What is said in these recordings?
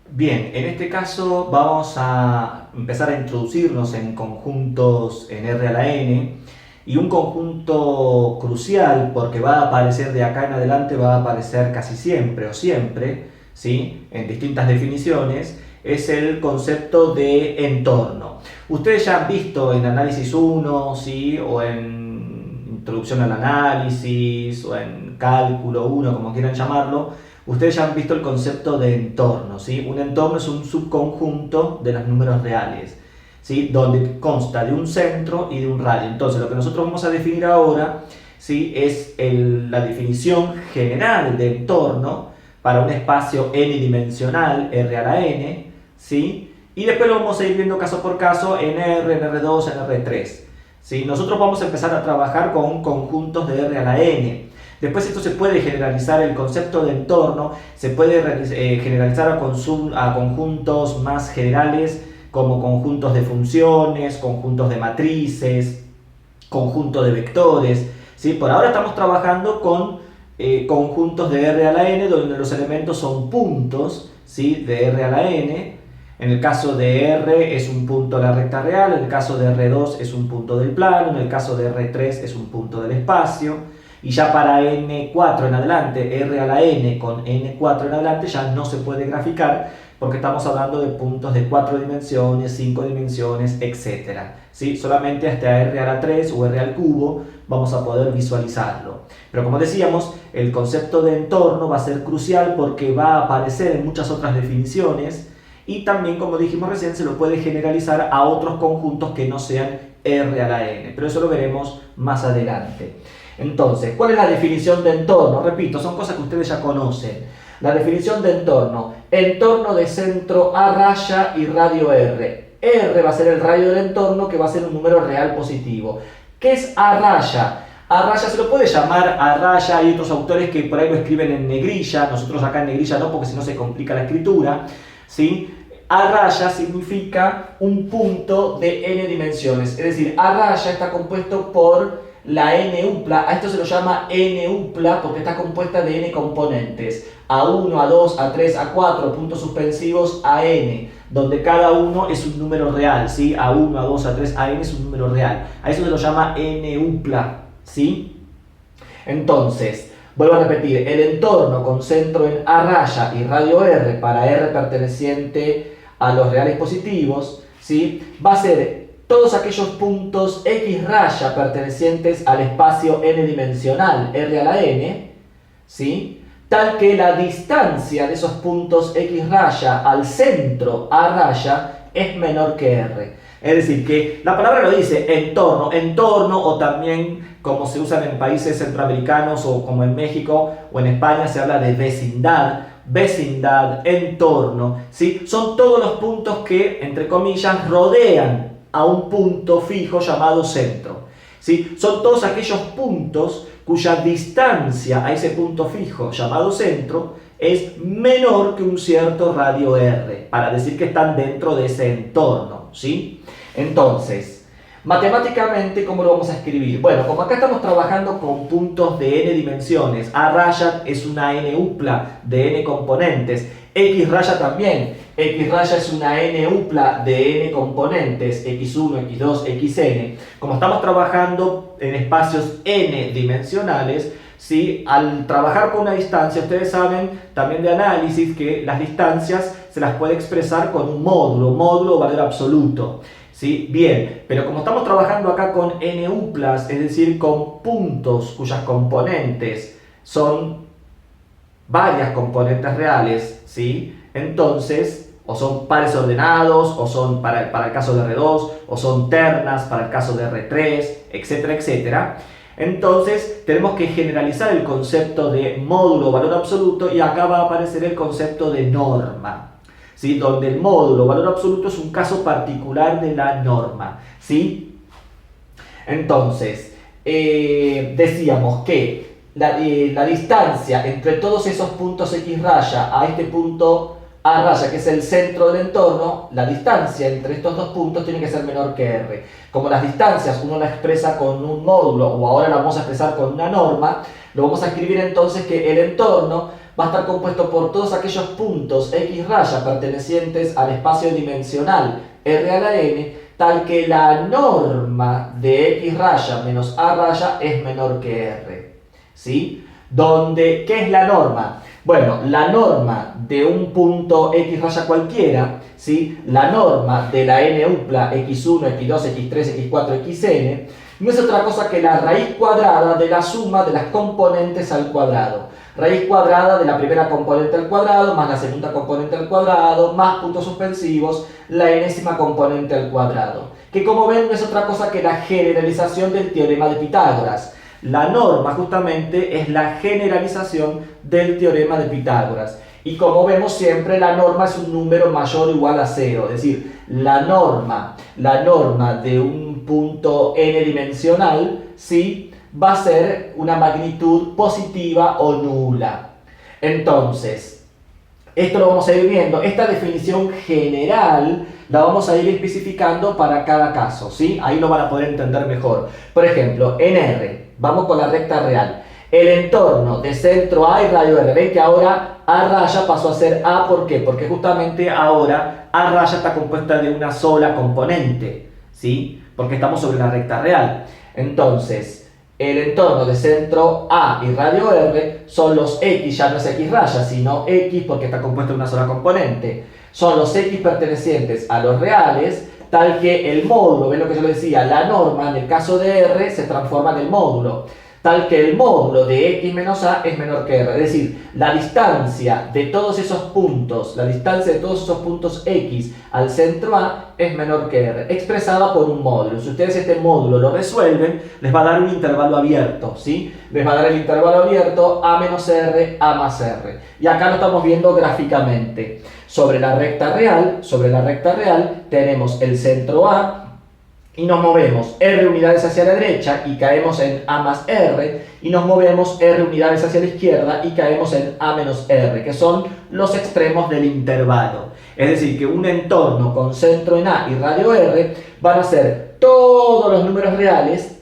Bien, en este caso vamos a empezar a introducirnos en conjuntos en R a la n, y un conjunto crucial porque va a aparecer de acá en adelante, va a aparecer casi siempre o siempre, ¿sí? En distintas definiciones, es el concepto de entorno. Ustedes ya han visto en análisis 1, ¿sí? O en introducción al análisis, o en cálculo 1, como quieran llamarlo. Ustedes ya han visto el concepto de entorno, ¿sí? Un entorno es un subconjunto de los números reales, ¿sí? Donde consta de un centro y de un radio. Entonces, lo que nosotros vamos a definir ahora, ¿sí? Es la definición general de entorno para un espacio n-dimensional, R a la n, ¿sí? Y después lo vamos a ir viendo caso por caso en R, en R2, en R3. ¿Sí? Nosotros vamos a empezar a trabajar con conjuntos de R a la n. Después esto se puede generalizar, el concepto de entorno se puede generalizar a conjuntos más generales, como conjuntos de funciones, conjuntos de matrices, conjunto de vectores, ¿sí? Por ahora estamos trabajando con conjuntos de R a la n, donde los elementos son puntos, ¿sí? De R a la n. En el caso de R es un punto de la recta real, en el caso de R2 es un punto del plano, en el caso de R3 es un punto del espacio. Y ya para n4 en adelante, R a la n con n4 en adelante ya no se puede graficar, porque estamos hablando de puntos de 4 dimensiones, 5 dimensiones, etc. ¿Sí? Solamente hasta R a la 3 o R al cubo vamos a poder visualizarlo. Pero como decíamos, el concepto de entorno va a ser crucial porque va a aparecer en muchas otras definiciones, y también, como dijimos recién, se lo puede generalizar a otros conjuntos que no sean R a la n, pero eso lo veremos más adelante. Entonces, ¿cuál es la definición de entorno? Repito, son cosas que ustedes ya conocen. La definición de entorno: entorno de centro A raya y radio R. R va a ser el radio del entorno, que va a ser un número real positivo. ¿Qué es A raya? A raya se lo puede llamar A raya, hay otros autores que por ahí lo escriben en negrilla, nosotros acá en negrilla no, porque si no se complica la escritura, ¿sí? A raya significa un punto de n dimensiones, es decir, A raya está compuesto por la n upla. A esto se lo llama n upla porque está compuesta de n componentes: A1, A2, A3, A4, puntos suspensivos, AN, donde cada uno es un número real, ¿sí? A1, A2, A3, AN es un número real. A eso se lo llama n upla, ¿sí? Entonces, vuelvo a repetir, el entorno con centro en A raya y radio R para R perteneciente a los reales positivos, ¿sí? Va a ser todos aquellos puntos X raya pertenecientes al espacio n-dimensional R a la n, ¿sí? Tal que la distancia de esos puntos X raya al centro A raya es menor que R. Es decir, que la palabra lo dice, entorno, entorno, o también como se usan en países centroamericanos o como en México o en España se habla de vecindad, vecindad, entorno, ¿sí? Son todos los puntos que, entre comillas, rodean a un punto fijo llamado centro, ¿sí? Son todos aquellos puntos cuya distancia a ese punto fijo llamado centro es menor que un cierto radio R, para decir que están dentro de ese entorno, ¿sí? Entonces, matemáticamente, ¿cómo lo vamos a escribir? Bueno, como acá estamos trabajando con puntos de n dimensiones, A raya es una n upla de n componentes, X raya también, X raya es una n upla de n componentes, x1, x2, xn. Como estamos trabajando en espacios n dimensionales, ¿sí? Al trabajar con una distancia, ustedes saben también de análisis que las distancias se las puede expresar con un módulo o valor absoluto, ¿sí? Bien, pero como estamos trabajando acá con n uplas, es decir, con puntos cuyas componentes son varias componentes reales, ¿sí? Entonces, o son pares ordenados, o son para el caso de R2, o son ternas para el caso de R3, etcétera, etcétera. Entonces, tenemos que generalizar el concepto de módulo o valor absoluto, y acá va a aparecer el concepto de norma, ¿sí? Donde el módulo o valor absoluto es un caso particular de la norma, ¿sí? Entonces, decíamos que la distancia entre todos esos puntos X raya a este punto A raya, que es el centro del entorno, la distancia entre estos dos puntos tiene que ser menor que R. Como las distancias uno la expresa con un módulo, o ahora la vamos a expresar con una norma, lo vamos a escribir entonces que el entorno va a estar compuesto por todos aquellos puntos X raya pertenecientes al espacio dimensional R a la n, tal que la norma de X raya menos A raya es menor que R. ¿Sí? Donde, ¿qué es la norma? Bueno, la norma de un punto X raya cualquiera, ¿sí? La norma de la n upla x1, x2, x3, x4, xn, no es otra cosa que la raíz cuadrada de la suma de las componentes al cuadrado. Raíz cuadrada de la primera componente al cuadrado, más la segunda componente al cuadrado, más puntos suspensivos, la enésima componente al cuadrado. Que como ven no es otra cosa que la generalización del teorema de Pitágoras. La norma justamente es la generalización del teorema de Pitágoras. Y como vemos siempre la norma es un número mayor o igual a 0. Es decir, la norma de un punto n dimensional, ¿sí?, va a ser una magnitud positiva o nula. Entonces, esto lo vamos a ir viendo. Esta definición general la vamos a ir especificando para cada caso, ¿sí? Ahí lo van a poder entender mejor. Por ejemplo, en R, vamos con la recta real. El entorno de centro A y radio R. Ven que ahora A raya pasó a ser A, ¿por qué? Porque justamente ahora A raya está compuesta de una sola componente, ¿sí? Porque estamos sobre la recta real. Entonces, el entorno de centro A y radio R son los X, ya no es X raya, sino X porque está compuesto de una sola componente. Son los X pertenecientes a los reales, tal que el módulo, ven lo que yo les decía, la norma en el caso de R se transforma en el módulo, tal que el módulo de X menos A es menor que R. Es decir, la distancia de todos esos puntos, X al centro A es menor que R, expresada por un módulo. Si ustedes este módulo lo resuelven, les va a dar un intervalo abierto, ¿sí? Les va a dar el intervalo abierto A menos R, A más R. Y acá lo estamos viendo gráficamente. Sobre la recta real tenemos el centro A, y nos movemos R unidades hacia la derecha y caemos en A más R, y nos movemos R unidades hacia la izquierda y caemos en A menos R, que son los extremos del intervalo. Es decir, que un entorno con centro en A y radio R van a ser todos los números reales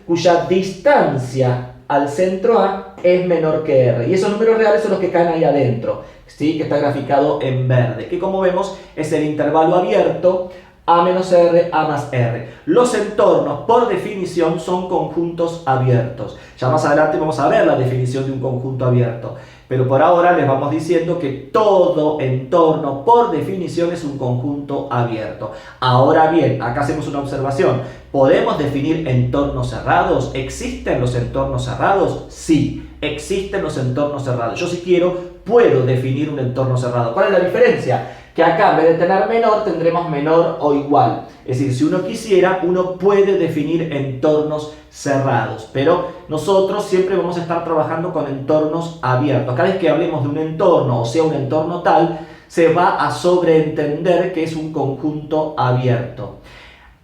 cuya distancia al centro A es menor que R. Y esos números reales son los que caen ahí adentro, ¿sí?, que está graficado en verde, que como vemos es el intervalo abierto A menos R, A más R. Los entornos, por definición, son conjuntos abiertos. Ya más adelante vamos a ver la definición de un conjunto abierto. Pero por ahora les vamos diciendo que todo entorno, por definición, es un conjunto abierto. Ahora bien, acá hacemos una observación. ¿Podemos definir entornos cerrados? ¿Existen los entornos cerrados? Sí, existen los entornos cerrados. Yo, si quiero, puedo definir un entorno cerrado. ¿Cuál es la diferencia? Que acá, en vez de tener menor, tendremos menor o igual. Es decir, si uno quisiera, uno puede definir entornos cerrados. Pero nosotros siempre vamos a estar trabajando con entornos abiertos. Cada vez que hablemos de un entorno, o sea, un entorno tal, se va a sobreentender que es un conjunto abierto.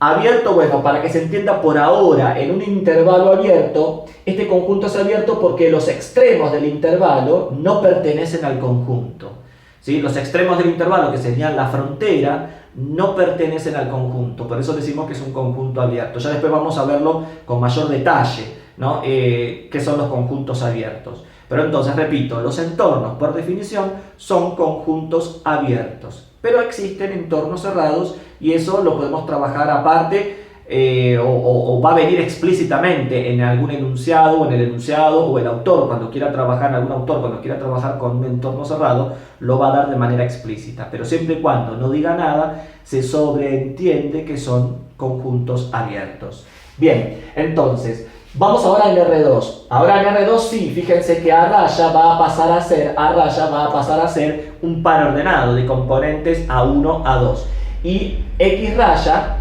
Abierto, bueno, para que se entienda por ahora, en un intervalo abierto, este conjunto es abierto porque los extremos del intervalo no pertenecen al conjunto. ¿Sí? Los extremos del intervalo, que serían la frontera, no pertenecen al conjunto. Por eso decimos que es un conjunto abierto. Ya después vamos a verlo con mayor detalle, ¿no? Qué son los conjuntos abiertos. Pero entonces, repito, los entornos, por definición, son conjuntos abiertos. Pero existen entornos cerrados y eso lo podemos trabajar aparte, o va a venir explícitamente en algún enunciado, o en el enunciado, o el autor, cuando quiera trabajar con un entorno cerrado, lo va a dar de manera explícita. Pero siempre y cuando no diga nada, se sobreentiende que son conjuntos abiertos. Bien, entonces, vamos ahora en R2. Ahora en R2 sí, fíjense que A raya va a pasar a ser un par ordenado de componentes A1, A2. Y X raya,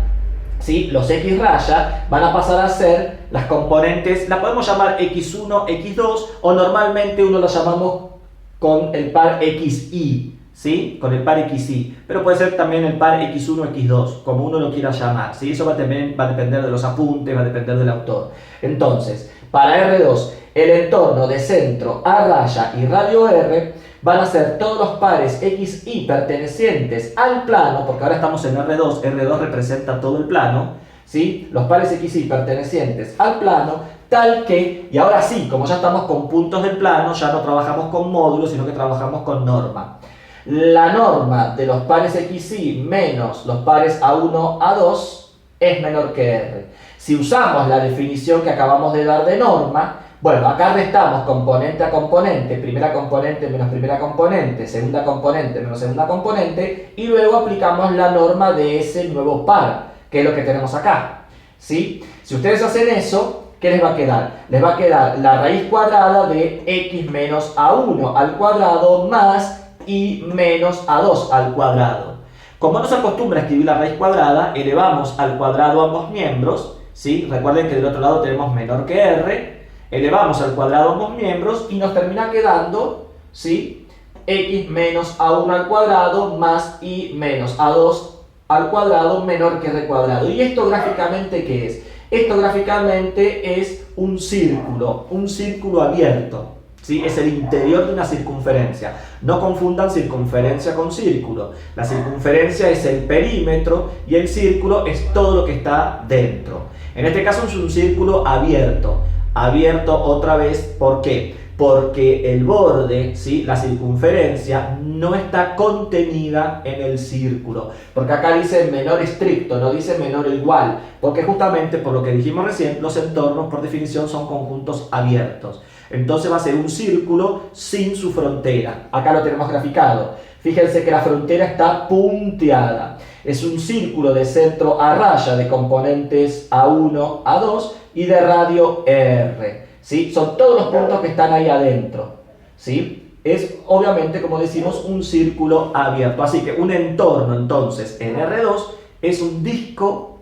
¿sí?, los X raya van a pasar a ser las componentes, la podemos llamar X1, X2, o normalmente uno la llamamos con el par XY, ¿sí?, con el par XY, pero puede ser también el par X1, X2, como uno lo quiera llamar, ¿sí? Eso va a depender de los apuntes, va a depender del autor. Entonces, para R2, el entorno de centro A raya y radio R van a ser todos los pares XY pertenecientes al plano, porque ahora estamos en R2 representa todo el plano, ¿sí? Los pares XY pertenecientes al plano, tal que, y ahora sí, como ya estamos con puntos del plano, ya no trabajamos con módulos, sino que trabajamos con norma. La norma de los pares XY menos los pares A1, A2 es menor que R. Si usamos la definición que acabamos de dar de norma, bueno, acá restamos componente a componente, primera componente menos primera componente, segunda componente menos segunda componente, y luego aplicamos la norma de ese nuevo par, que es lo que tenemos acá, ¿sí? Si ustedes hacen eso, ¿qué les va a quedar? Les va a quedar la raíz cuadrada de x menos a1 al cuadrado más y menos a2 al cuadrado. Como no se acostumbra a escribir la raíz cuadrada, elevamos al cuadrado ambos miembros, ¿sí? Recuerden que del otro lado tenemos menor que r, elevamos al cuadrado ambos miembros y nos termina quedando, ¿sí? X menos a1 al cuadrado más y menos a2 al cuadrado menor que r cuadrado. ¿Y esto gráficamente qué es? Esto gráficamente es un círculo abierto, ¿sí? Es el interior de una circunferencia. No confundan circunferencia con círculo. La circunferencia es el perímetro y el círculo es todo lo que está dentro. En este caso es un círculo abierto. Abierto otra vez, ¿por qué? Porque el borde, ¿sí? La circunferencia, no está contenida en el círculo. Porque acá dice menor estricto, no dice menor igual. Porque justamente, por lo que dijimos recién, los entornos por definición son conjuntos abiertos. Entonces va a ser un círculo sin su frontera. Acá lo tenemos graficado. Fíjense que la frontera está punteada. Es un círculo de centro a raya de componentes A1, A2 y de radio R. ¿Sí? Son todos los puntos que están ahí adentro, ¿sí? Es obviamente, como decimos, un círculo abierto. Así que un entorno, entonces, en R2 es un disco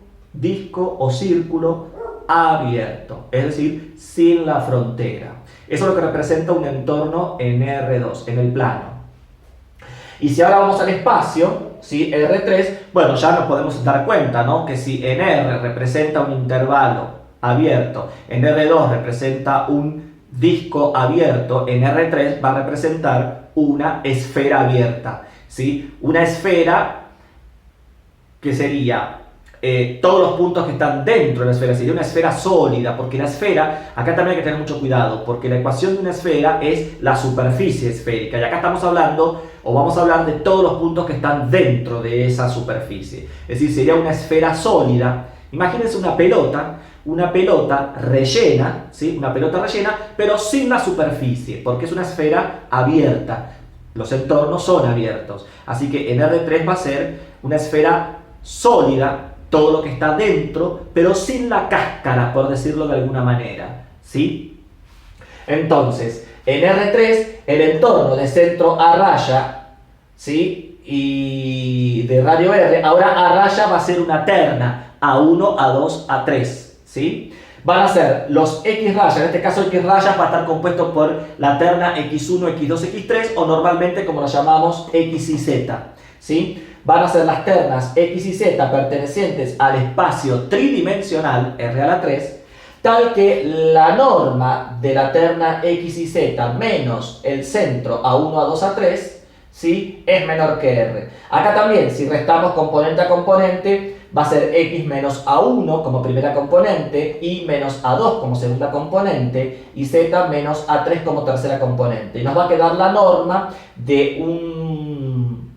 o círculo abierto, es decir, sin la frontera. Eso es lo que representa un entorno en R2, en el plano. Y si ahora vamos al espacio, ¿sí? R3, bueno, ya nos podemos dar cuenta, ¿no? Que si en R representa un intervalo abierto, en R2 representa un disco abierto, en R3 va a representar una esfera abierta, ¿sí? Una esfera que sería todos los puntos que están dentro de la esfera, sería una esfera sólida, porque la esfera, acá también hay que tener mucho cuidado, porque la ecuación de una esfera es la superficie esférica, y acá estamos hablando, o vamos a hablar de todos los puntos que están dentro de esa superficie, es decir, sería una esfera sólida. Imagínense una pelota rellena, ¿sí? Una pelota rellena, pero sin la superficie, porque es una esfera abierta. Los entornos son abiertos. Así que en R3 va a ser una esfera sólida, todo lo que está dentro, pero sin la cáscara, por decirlo de alguna manera, ¿sí? Entonces, en R3, el entorno de centro a raya, ¿sí? Y de radio R, ahora a raya va a ser una terna, A1, A2, A3, ¿sí? Van a ser los X rayas, en este caso X rayas va a estar compuesto por la terna X1, X2, X3, o normalmente como lo llamamos X y Z, ¿sí? Van a ser las ternas X y Z pertenecientes al espacio tridimensional R a la 3, tal que la norma de la terna X y Z menos el centro A1, A2, A3, ¿sí? Es menor que R. Acá también, si restamos componente a componente, va a ser X menos A1 como primera componente, Y menos A2 como segunda componente, y Z menos A3 como tercera componente. Y nos va a quedar la norma de un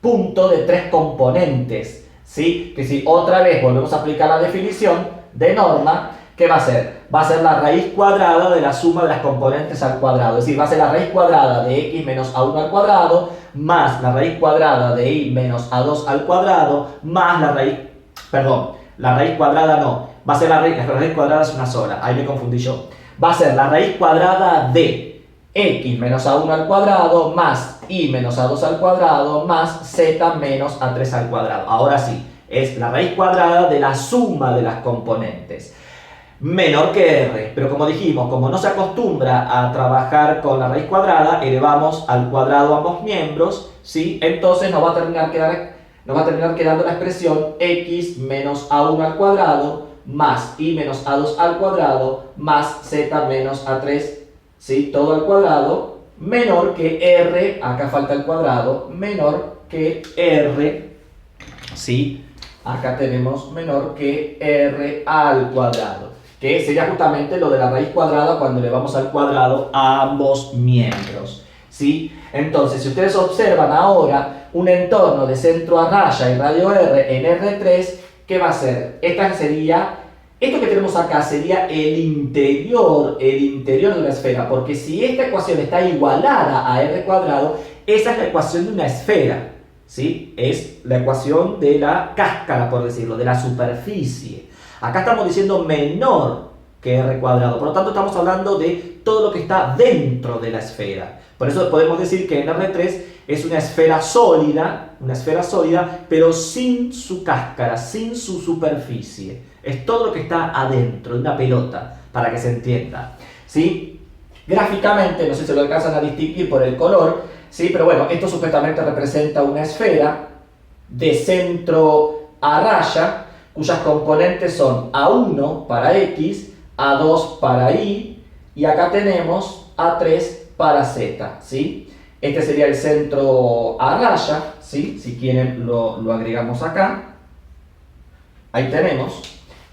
punto de 3 componentes, ¿sí? Que si otra vez volvemos a aplicar la definición de norma, ¿qué va a ser? Va a ser la raíz cuadrada de la suma de las componentes al cuadrado. Es decir, va a ser la raíz cuadrada de X menos A1 al cuadrado, más la raíz cuadrada de Y menos A2 al cuadrado, más la raíz cuadrada no, va a ser la raíz cuadrada es una sola, ahí me confundí yo. Va a ser la raíz cuadrada de X menos A1 al cuadrado, más Y menos A2 al cuadrado, más Z menos A3 al cuadrado. Ahora sí, es la raíz cuadrada de la suma de las componentes. Menor que R, pero como dijimos, como no se acostumbra a trabajar con la raíz cuadrada, elevamos al cuadrado ambos miembros, ¿sí? Entonces nos va a terminar quedando la expresión X menos A1 al cuadrado, más Y menos A2 al cuadrado, más Z menos A3, ¿sí? Todo al cuadrado, menor que R, acá falta el cuadrado, menor que R, ¿sí? Acá tenemos menor que R al cuadrado. que sería justamente lo de la raíz cuadrada cuando le vamos al cuadrado a ambos miembros, ¿sí? Entonces, si ustedes observan ahora un entorno de centro a raya y radio R en R3, ¿qué va a ser? Esto que tenemos acá sería el interior de una esfera, porque si esta ecuación está igualada a R cuadrado, esa es la ecuación de una esfera, ¿sí? Es la ecuación de la cáscara, por decirlo, de la superficie. Acá estamos diciendo menor que R cuadrado, por lo tanto estamos hablando de todo lo que está dentro de la esfera. Por eso podemos decir que en R3 es una esfera sólida, pero sin su cáscara, sin su superficie. Es todo lo que está adentro de una pelota, para que se entienda, ¿sí? Gráficamente, no sé si lo alcanzan a distinguir por el color, ¿sí? Pero bueno, esto supuestamente representa una esfera de centro a raya, cuyas componentes son A1 para X, A2 para Y, y acá tenemos A3 para Z, ¿sí? Este sería el centro a raya, ¿sí? Si quieren lo agregamos acá. Ahí tenemos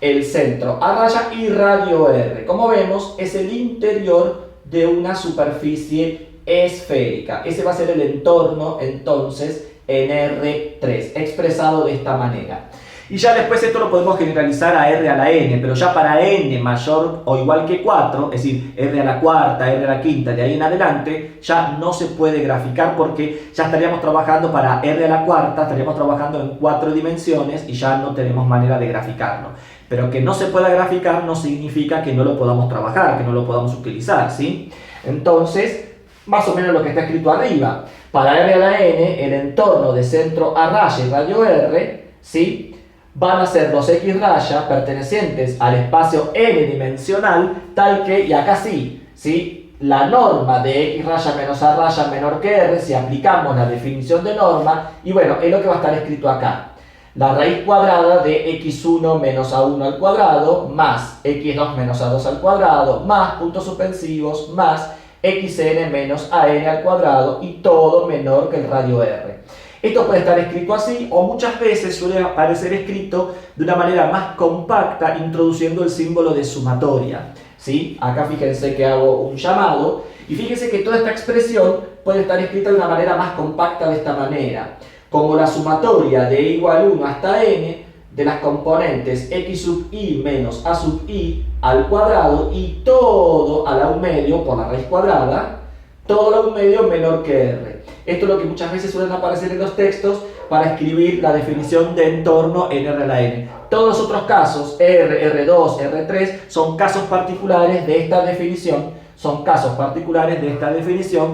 el centro a raya y radio R. Como vemos, es el interior de una superficie esférica. Ese va a ser el entorno, entonces, en R3, expresado de esta manera. Y ya después esto lo podemos generalizar a R a la n, pero ya para n mayor o igual que 4, es decir, R a la cuarta, R a la quinta, de ahí en adelante, ya no se puede graficar porque ya estaríamos trabajando para R a la cuarta, estaríamos trabajando en 4 dimensiones y ya no tenemos manera de graficarlo. Pero que no se pueda graficar no significa que no lo podamos trabajar, que no lo podamos utilizar, ¿sí? Entonces, más o menos lo que está escrito arriba. Para R a la n, el entorno de centro a raya y radio R, ¿sí?, van a ser los X raya pertenecientes al espacio n dimensional, tal que, y acá sí, ¿sí?, la norma de X raya menos A raya menor que R, si aplicamos la definición de norma, y bueno, es lo que va a estar escrito acá. La raíz cuadrada de x1 menos a1 al cuadrado, más x2 menos a2 al cuadrado, más puntos suspensivos, más xn menos an al cuadrado, y todo menor que el radio r. Esto puede estar escrito así, o muchas veces suele aparecer escrito de una manera más compacta, introduciendo el símbolo de sumatoria, ¿sí? Acá fíjense que hago un llamado, y fíjense que toda esta expresión puede estar escrita de una manera más compacta de esta manera, como la sumatoria de igual 1 hasta n de las componentes x sub i menos a sub i al cuadrado, y todo a la 1 medio por la raíz cuadrada, todo a la 1 medio menor que r. Esto es lo que muchas veces suelen aparecer en los textos para escribir la definición de entorno en R a la n. Todos los otros casos, R, R2, R3, son casos particulares de esta definición,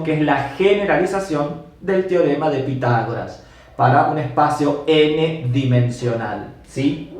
que es la generalización del teorema de Pitágoras para un espacio n dimensional, ¿sí?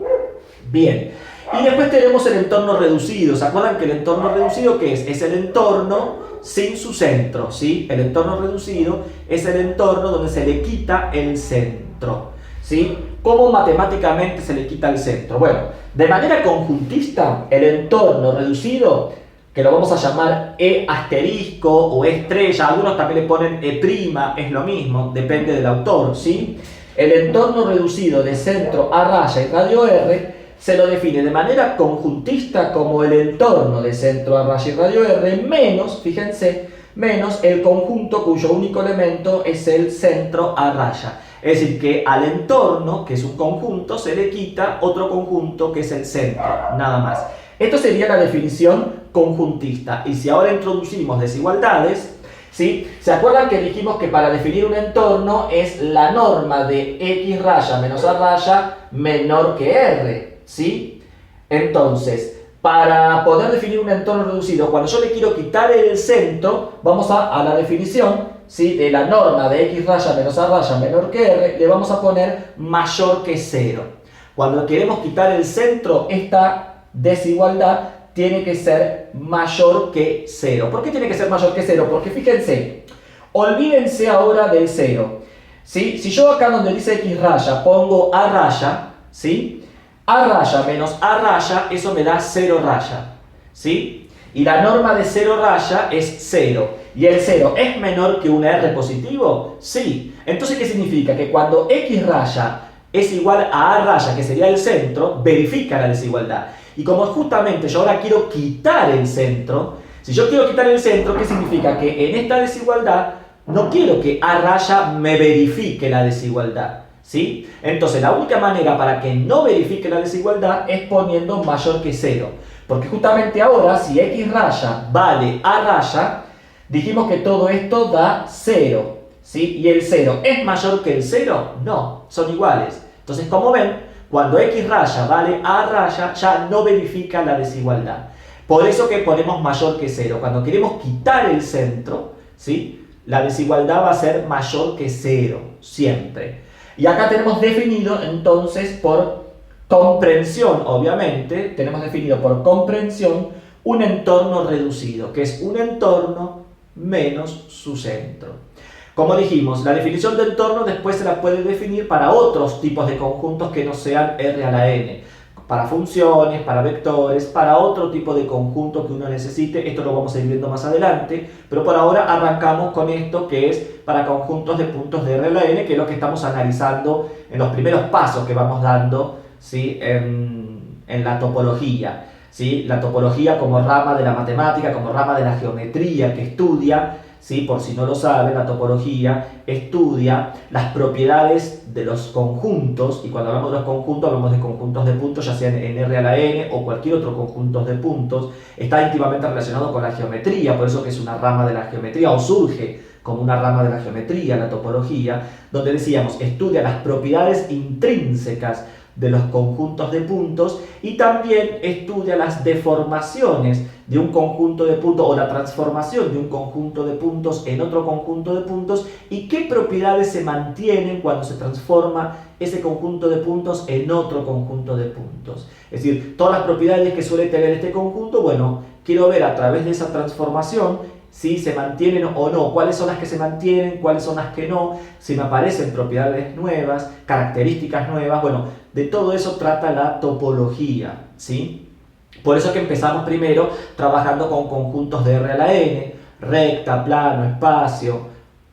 Bien, y después tenemos el entorno reducido. ¿Se acuerdan que el entorno reducido qué es? Es el entorno sin su centro, ¿sí? El entorno reducido es el entorno donde se le quita el centro, ¿sí? ¿Cómo matemáticamente se le quita el centro? Bueno, de manera conjuntista, el entorno reducido, que lo vamos a llamar E asterisco o E estrella, algunos también le ponen E prima, es lo mismo, depende del autor, ¿sí? El entorno reducido de centro a raya y radio R se lo define de manera conjuntista como el entorno de centro a raya y radio R menos, fíjense, menos el conjunto cuyo único elemento es el centro a raya. Es decir, que al entorno, que es un conjunto, se le quita otro conjunto que es el centro, nada más. Esto sería la definición conjuntista. Y si ahora introducimos desigualdades, ¿sí? ¿Se acuerdan que dijimos que para definir un entorno es la norma de x raya menos a raya menor que r? ¿Sí? Entonces, para poder definir un entorno reducido, cuando yo le quiero quitar el centro, vamos a la definición, ¿sí?, de la norma de x raya menos a raya menor que r, le vamos a poner mayor que 0. Cuando queremos quitar el centro, esta desigualdad tiene que ser mayor que 0. ¿Por qué tiene que ser mayor que 0? Porque fíjense, olvídense ahora del 0, ¿sí? Si yo acá donde dice x raya pongo a raya, ¿sí?, a raya menos a raya, eso me da 0 raya, ¿sí? Y la norma de 0 raya es 0. ¿Y el 0 es menor que un r positivo? Sí. Entonces, ¿qué significa? Que cuando x raya es igual a raya, que sería el centro, verifica la desigualdad. Y como justamente yo ahora quiero quitar el centro, si yo quiero quitar el centro, ¿qué significa? Que en esta desigualdad no quiero que A raya me verifique la desigualdad, ¿sí? Entonces la única manera para que no verifique la desigualdad es poniendo mayor que 0. Porque justamente ahora, si X raya vale A raya, dijimos que todo esto da 0, ¿sí? ¿Y el 0 es mayor que el 0? No, son iguales. Entonces, como ven, cuando X raya vale A raya, ya no verifica la desigualdad. Por eso que ponemos mayor que 0. Cuando queremos quitar el centro, ¿sí? La desigualdad va a ser mayor que 0, siempre. Y acá tenemos definido, entonces, por comprensión, obviamente, tenemos definido por comprensión un entorno reducido, que es un entorno menos su centro. Como dijimos, la definición de entorno después se la puede definir para otros tipos de conjuntos que no sean R a la n. Para funciones, para vectores, para otro tipo de conjunto que uno necesite. Esto lo vamos a ir viendo más adelante, pero por ahora arrancamos con esto que es para conjuntos de puntos de R a la n, que es lo que estamos analizando en los primeros pasos que vamos dando, ¿sí? en la topología. ¿Sí? La topología como rama de la matemática, como rama de la geometría que estudia, ¿sí? Por si no lo saben, la topología estudia las propiedades de los conjuntos, y cuando hablamos de los conjuntos hablamos de conjuntos de puntos, ya sean en R a la n o cualquier otro conjunto de puntos. Está íntimamente relacionado con la geometría, por eso que es una rama de la geometría, o surge como una rama de la geometría, la topología, donde decíamos, estudia las propiedades intrínsecas de los conjuntos de puntos y también estudia las deformaciones de un conjunto de puntos o la transformación de un conjunto de puntos en otro conjunto de puntos y qué propiedades se mantienen cuando se transforma ese conjunto de puntos en otro conjunto de puntos. Es decir, todas las propiedades que suele tener este conjunto, bueno, quiero ver a través de esa transformación si se mantienen o no, cuáles son las que se mantienen, cuáles son las que no, si me aparecen propiedades nuevas, características nuevas, bueno, de todo eso trata la topología, ¿sí? Por eso que empezamos primero trabajando con conjuntos de R a la n, recta, plano, espacio,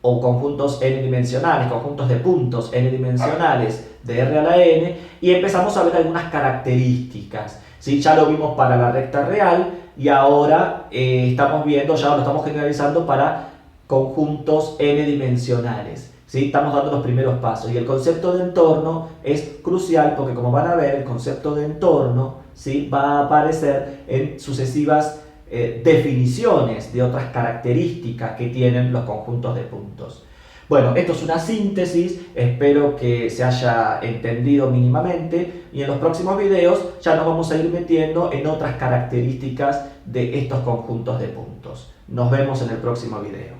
o conjuntos n-dimensionales, conjuntos de puntos n-dimensionales de R a la n, y empezamos a ver algunas características, ¿sí? Ya lo vimos para la recta real, y ahora estamos viendo, ya lo estamos generalizando para conjuntos n-dimensionales, ¿sí? Estamos dando los primeros pasos y el concepto de entorno es crucial porque, como van a ver, el concepto de entorno, ¿sí? Va a aparecer en sucesivas definiciones de otras características que tienen los conjuntos de puntos. Bueno, esto es una síntesis, espero que se haya entendido mínimamente y en los próximos videos ya nos vamos a ir metiendo en otras características de estos conjuntos de puntos. Nos vemos en el próximo video.